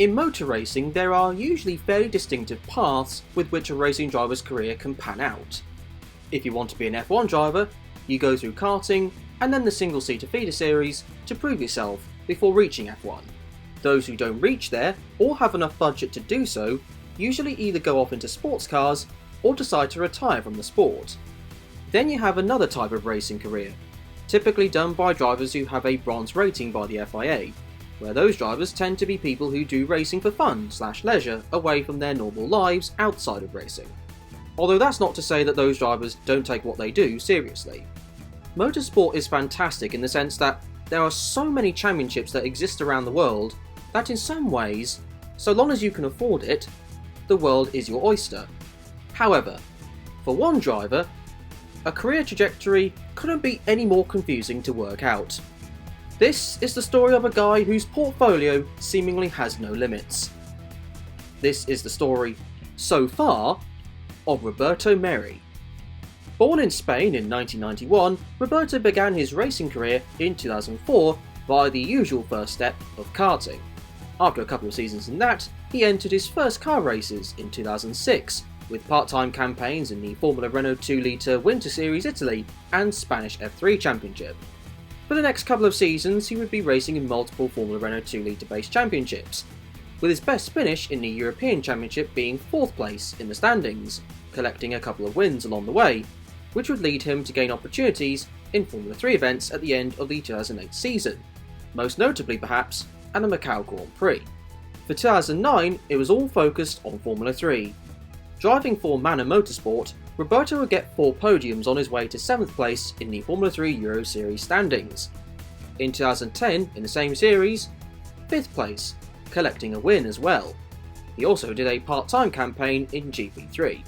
In motor racing, there are usually fairly distinctive paths with which a racing driver's career can pan out. If you want to be an F1 driver, you go through karting and then the single-seater feeder series to prove yourself before reaching F1. Those who don't reach there, or have enough budget to do so, usually either go off into sports cars or decide to retire from the sport. Then you have another type of racing career, typically done by drivers who have a bronze rating by the FIA, where those drivers tend to be people who do racing for fun/leisure away from their normal lives outside of racing. Although that's not to say that those drivers don't take what they do seriously. Motorsport is fantastic in the sense that there are so many championships that exist around the world that in some ways, so long as you can afford it, the world is your oyster. However, for one driver, a career trajectory couldn't be any more confusing to work out. This is the story of a guy whose portfolio seemingly has no limits. This is the story, so far, of Roberto Merhi. Born in Spain in 1991, Roberto began his racing career in 2004 via the usual first step of karting. After a couple of seasons in that, he entered his first car races in 2006, with part-time campaigns in the Formula Renault 2-litre Winter Series Italy and Spanish F3 Championship. For the next couple of seasons, he would be racing in multiple Formula Renault 2-litre based championships, with his best finish in the European Championship being 4th place in the standings, collecting a couple of wins along the way, which would lead him to gain opportunities in Formula 3 events at the end of the 2008 season, most notably perhaps at the Macau Grand Prix. For 2009, it was all focused on Formula 3. Driving for Manor Motorsport, Roberto would get 4 podiums on his way to 7th place in the Formula 3 Euro Series standings. In 2010, in the same series, 5th place, collecting a win as well. He also did a part-time campaign in GP3.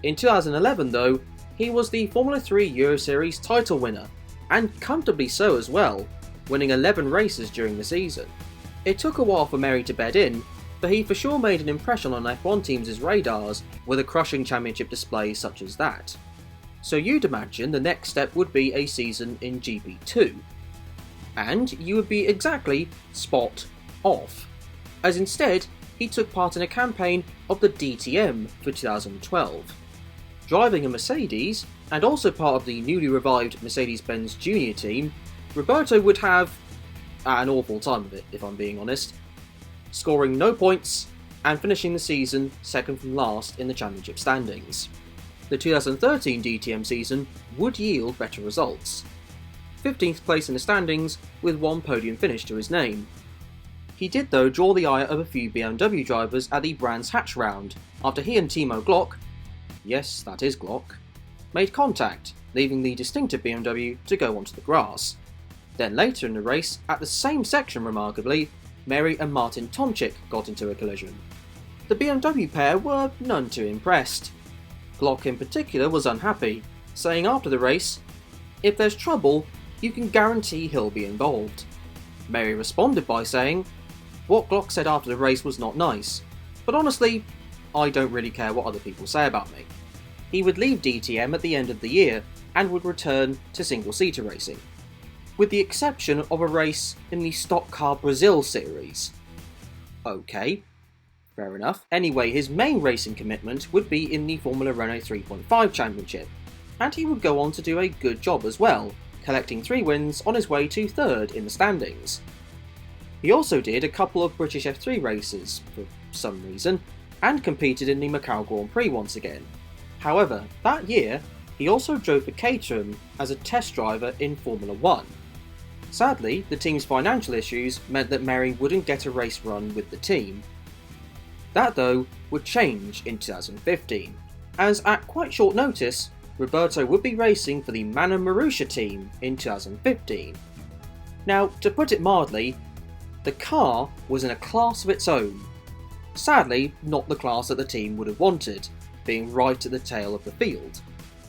In 2011 though, he was the Formula 3 Euro Series title winner, and comfortably so as well, winning 11 races during the season. It took a while for Merhi to bed in, but he for sure made an impression on F1 teams' radars with a crushing championship display such as that. So you'd imagine the next step would be a season in GP2. And you would be exactly spot off, as instead he took part in a campaign of the DTM for 2012. Driving a Mercedes, and also part of the newly revived Mercedes-Benz Junior team, Roberto would have an awful time of it, if I'm being honest, scoring no points and finishing the season second from last in the championship standings. The 2013 DTM season would yield better results. 15th place in the standings with 1 podium finish to his name. He did though draw the ire of a few BMW drivers at the Brands Hatch round after he and Timo Glock, yes that is Glock, made contact, leaving the distinctive BMW to go onto the grass. Then later in the race, at the same section remarkably, Merhi and Martin Tomczyk got into a collision. The BMW pair were none too impressed. Glock in particular was unhappy, saying after the race, "If there's trouble, you can guarantee he'll be involved." Merhi responded by saying, "What Glock said after the race was not nice, but honestly, I don't really care what other people say about me." He would leave DTM at the end of the year and would return to single-seater racing, with the exception of a race in the Stock Car Brazil series. Okay, fair enough. Anyway, his main racing commitment would be in the Formula Renault 3.5 Championship, and he would go on to do a good job as well, collecting 3 wins on his way to 3rd in the standings. He also did a couple of British F3 races, for some reason, and competed in the Macau Grand Prix once again. However, that year, he also drove for Caterham as a test driver in Formula 1. Sadly, the team's financial issues meant that Merhi wouldn't get a race run with the team. That though would change in 2015, as at quite short notice, Roberto would be racing for the Manor Marussia team in 2015. Now, to put it mildly, the car was in a class of its own. Sadly, not the class that the team would have wanted, being right at the tail of the field.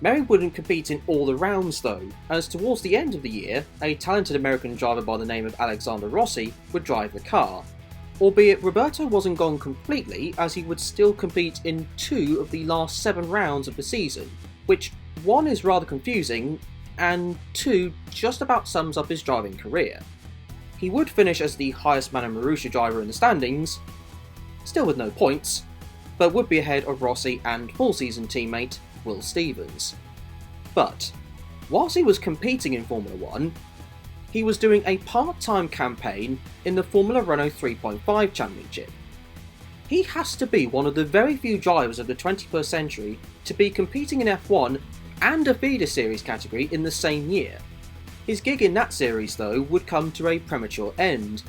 Merhi wouldn't compete in all the rounds though, as towards the end of the year, a talented American driver by the name of Alexander Rossi would drive the car. Albeit Roberto wasn't gone completely, as he would still compete in 2 of the last 7 rounds of the season, which 1 is rather confusing, and 2 just about sums up his driving career. He would finish as the highest Manor Marussia driver in the standings, still with no points, but would be ahead of Rossi and full-season teammate Will Stevens. But, whilst he was competing in Formula 1, he was doing a part-time campaign in the Formula Renault 3.5 Championship. He has to be one of the very few drivers of the 21st century to be competing in F1 and a feeder series category in the same year. His gig in that series, though, would come to a premature end.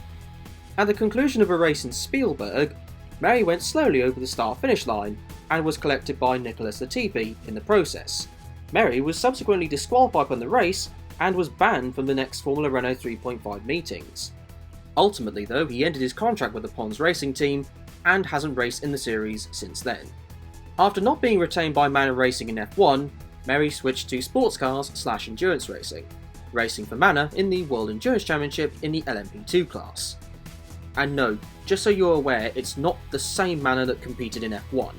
At the conclusion of a race in Spielberg, Merhi went slowly over the start-finish line and was collected by Nicholas Latifi in the process. Merhi was subsequently disqualified from the race and was banned from the next Formula Renault 3.5 meetings. Ultimately, though, he ended his contract with the Pons Racing team and hasn't raced in the series since then. After not being retained by Manor Racing in F1, Merhi switched to sports cars/endurance racing, racing for Manor in the World Endurance Championship in the LMP2 class. And no, just so you're aware, it's not the same Manor that competed in F1.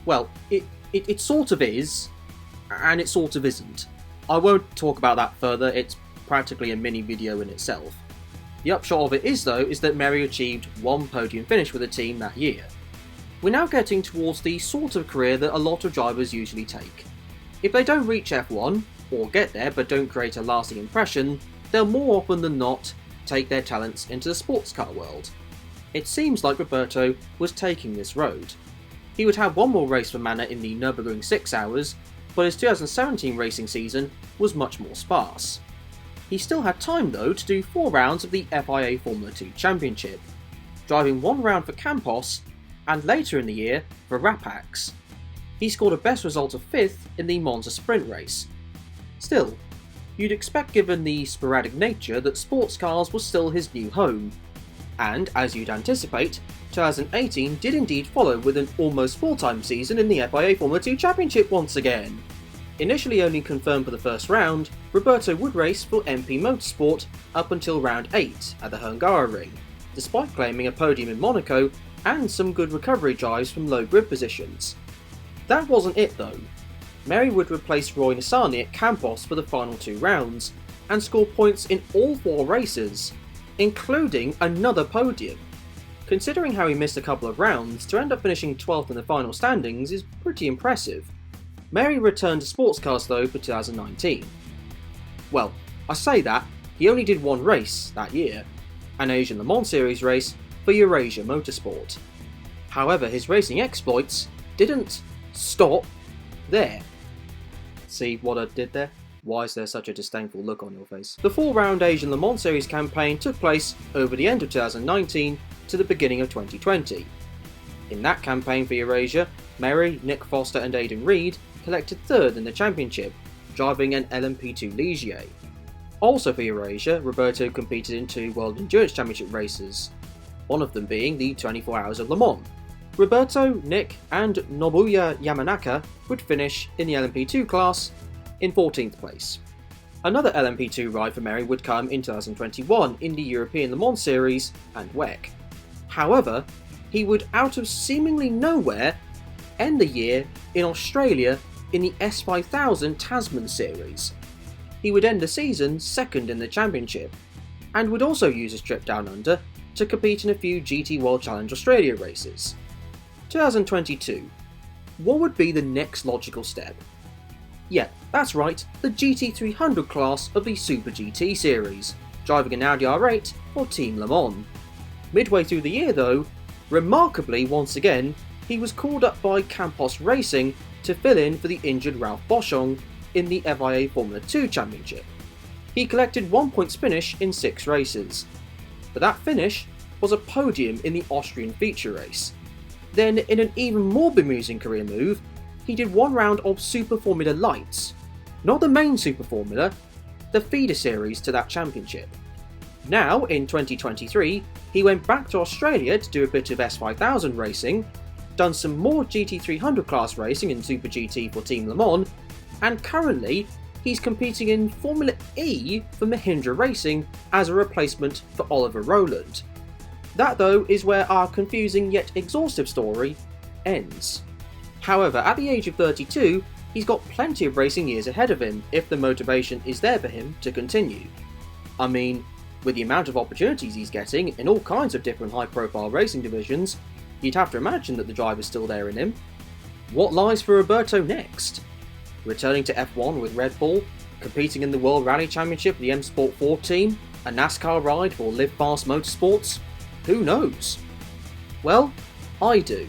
Well, it sort of is, and it sort of isn't. I won't talk about that further, it's practically a mini video in itself. The upshot of it is, though, is that Merhi achieved one podium finish with the team that year. We're now getting towards the sort of career that a lot of drivers usually take. If they don't reach F1, or get there but don't create a lasting impression, they'll more often than not take their talents into the sports car world. It seems like Roberto was taking this road. He would have one more race for Manor in the Nürburgring 6 Hours, but his 2017 racing season was much more sparse. He still had time, though, to do 4 rounds of the FIA Formula 2 Championship, driving 1 round for Campos and later in the year for Rapax. He scored a best result of 5th in the Monza sprint race. Still, you'd expect, given the sporadic nature, that sports cars was still his new home. And, as you'd anticipate, 2018 did indeed follow with an almost full-time season in the FIA Formula 2 Championship once again. Initially only confirmed for the first round, Roberto would race for MP Motorsport up until round 8 at the Hungaroring, despite claiming a podium in Monaco and some good recovery drives from low grid positions. That wasn't it, though. Merhi would replace Roy Nissany at Campos for the final 2 rounds and score points in all 4 races, including another podium. Considering how he missed a couple of rounds, to end up finishing 12th in the final standings is pretty impressive. Merhi returned to sports cars, though, for 2019. Well, I say that, he only did 1 race that year, an Asian Le Mans Series race for Eurasia Motorsport. However, his racing exploits didn't stop there. See what I did there? Why is there such a disdainful look on your face? The 4-round Asian Le Mans Series campaign took place over the end of 2019 to the beginning of 2020. In that campaign for Eurasia, Merhi, Nick Foster and Aidan Reed collected 3rd in the championship, driving an LMP2 Ligier. Also for Eurasia, Roberto competed in 2 World Endurance Championship races, one of them being the 24 Hours of Le Mans. Roberto, Nick and Nobuya Yamanaka would finish in the LMP2 class in 14th place. Another LMP2 ride for Merhi would come in 2021 in the European Le Mans Series and WEC. However, he would, out of seemingly nowhere, end the year in Australia in the S5000 Tasman Series. He would end the season 2nd in the championship, and would also use his trip down under to compete in a few GT World Challenge Australia races. 2022. What would be the next logical step? Yeah, that's right, the GT300 class of the Super GT series, driving an Audi R8 for Team Le Mans. Midway through the year, though, remarkably once again, he was called up by Campos Racing to fill in for the injured Ralph Boschung in the FIA Formula 2 Championship. He collected 1 points finish in 6 races, but that finish was a podium in the Austrian feature race. Then, in an even more bemusing career move, he did 1 round of Super Formula Lights, not the main Super Formula, the feeder series to that championship. Now, in 2023, he went back to Australia to do a bit of S5000 racing, done some more GT300 class racing in Super GT for Team Le Mans, and currently he's competing in Formula E for Mahindra Racing as a replacement for Oliver Rowland. That, though, is where our confusing yet exhaustive story ends. However, at the age of 32, he's got plenty of racing years ahead of him if the motivation is there for him to continue. I mean, with the amount of opportunities he's getting in all kinds of different high-profile racing divisions, you'd have to imagine that the drive is still there in him. What lies for Roberto next? Returning to F1 with Red Bull, competing in the World Rally Championship with the M Sport 4 team, a NASCAR ride for Live Fast Motorsports? Who knows? Well, I do.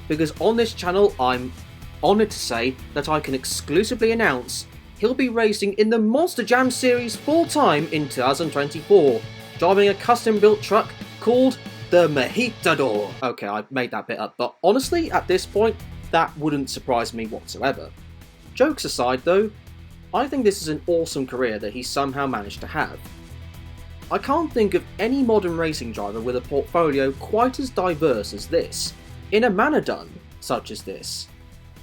Because on this channel I'm honoured to say that I can exclusively announce he'll be racing in the Monster Jam series full-time in 2024, driving a custom-built truck called the Merhitador. Okay, I made that bit up, but honestly, at this point, that wouldn't surprise me whatsoever. Jokes aside though, I think this is an awesome career that he somehow managed to have. I can't think of any modern racing driver with a portfolio quite as diverse as this, in a manner done, such as this.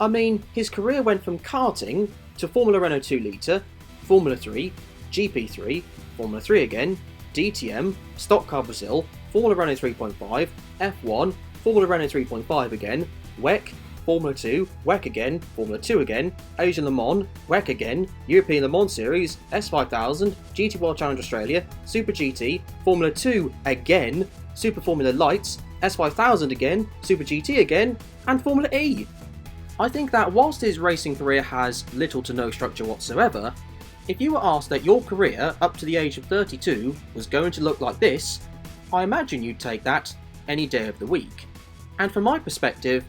I mean, his career went from karting to Formula Renault 2 Litre, Formula 3, GP3, Formula 3 again, DTM, Stock Car Brazil, Formula Renault 3.5, F1, Formula Renault 3.5 again, WEC, Formula 2, WEC again, Formula 2 again, Asian Le Mans, WEC again, European Le Mans Series, S5000, GT World Challenge Australia, Super GT, Formula 2 again, Super Formula Lights, S5000 again, Super GT again, and Formula E. I think that whilst his racing career has little to no structure whatsoever, if you were asked that your career up to the age of 32 was going to look like this, I imagine you'd take that any day of the week. And from my perspective,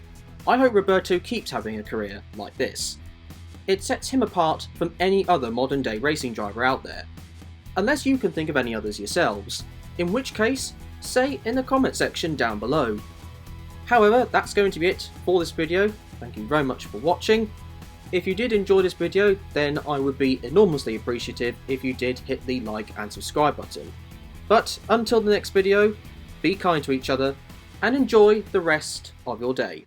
I hope Roberto keeps having a career like this. It sets him apart from any other modern day racing driver out there. Unless you can think of any others yourselves, in which case, say in the comment section down below. However, that's going to be it for this video. Thank you very much for watching. If you did enjoy this video, then I would be enormously appreciative if you did hit the like and subscribe button. But until the next video, be kind to each other and enjoy the rest of your day.